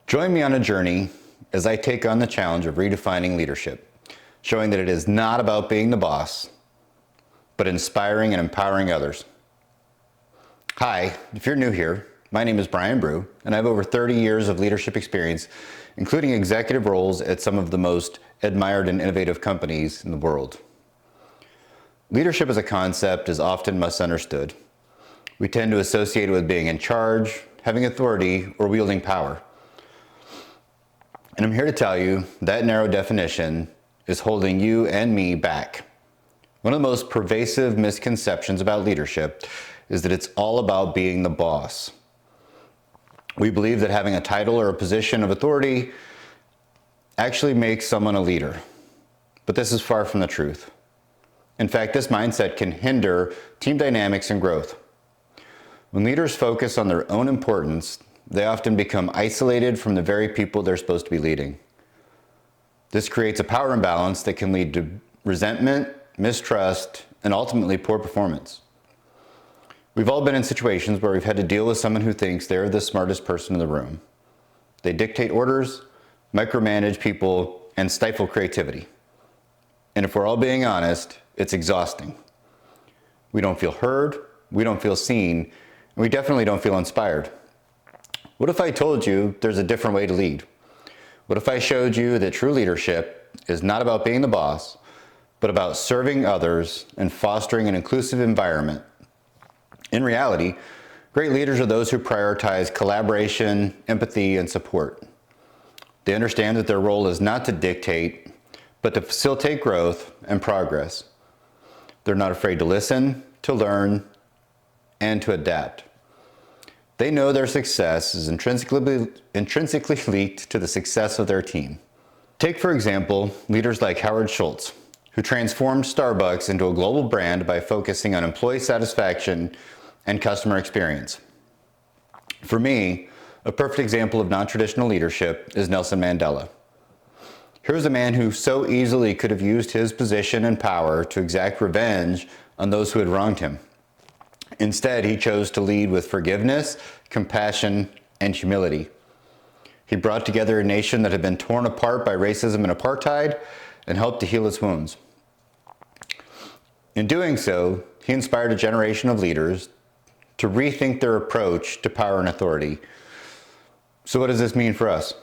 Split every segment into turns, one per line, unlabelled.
Join me on a journey as I take on the challenge of redefining leadership, showing that it is not about being the boss, but inspiring and empowering others. Hi, if you're new here, my name is Brian Brew, and I have over 30 years of leadership experience, including executive roles at some of the most admired and innovative companies in the world. Leadership as a concept is often misunderstood. We tend to associate it with being in charge, having authority, or wielding power. And I'm here to tell you that narrow definition is holding you and me back. One of the most pervasive misconceptions about leadership is that it's all about being the boss. We believe that having a title or a position of authority actually makes someone a leader. But this is far from the truth. In fact, this mindset can hinder team dynamics and growth. When leaders focus on their own importance, they often become isolated from the very people they're supposed to be leading. This creates a power imbalance that can lead to resentment, mistrust, and ultimately poor performance. We've all been in situations where we've had to deal with someone who thinks they're the smartest person in the room. They dictate orders, micromanage people, and stifle creativity. And if we're all being honest, it's exhausting. We don't feel heard, we don't feel seen, and we definitely don't feel inspired. What if I told you there's a different way to lead? What if I showed you that true leadership is not about being the boss, but about serving others and fostering an inclusive environment? In reality, great leaders are those who prioritize collaboration, empathy, and support. They understand that their role is not to dictate, but to facilitate growth and progress. They're not afraid to listen, to learn, and to adapt. They know their success is intrinsically linked to the success of their team. Take, for example, leaders like Howard Schultz, who transformed Starbucks into a global brand by focusing on employee satisfaction and customer experience. For me, a perfect example of non-traditional leadership is Nelson Mandela. Here's a man who so easily could have used his position and power to exact revenge on those who had wronged him. Instead, he chose to lead with forgiveness, compassion, and humility. He brought together a nation that had been torn apart by racism and apartheid and helped to heal its wounds. In doing so, he inspired a generation of leaders to rethink their approach to power and authority. So what does this mean for us?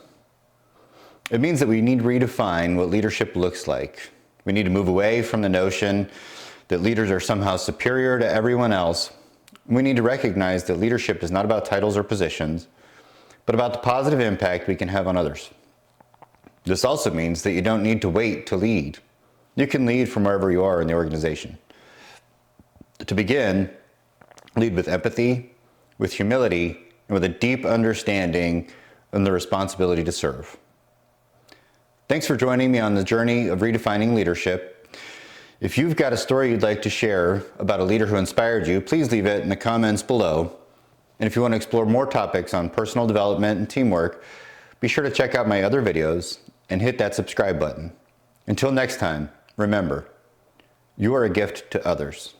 It means that we need to redefine what leadership looks like. We need to move away from the notion that leaders are somehow superior to everyone else. We need to recognize that leadership is not about titles or positions, but about the positive impact we can have on others. This also means that you don't need to wait to lead. You can lead from wherever you are in the organization. To begin, lead with empathy, with humility, and with a deep understanding of the responsibility to serve. Thanks for joining me on the journey of redefining leadership. If you've got a story you'd like to share about a leader who inspired you, please leave it in the comments below. And if you want to explore more topics on personal development and teamwork, be sure to check out my other videos and hit that subscribe button. Until next time, remember, you are a gift to others.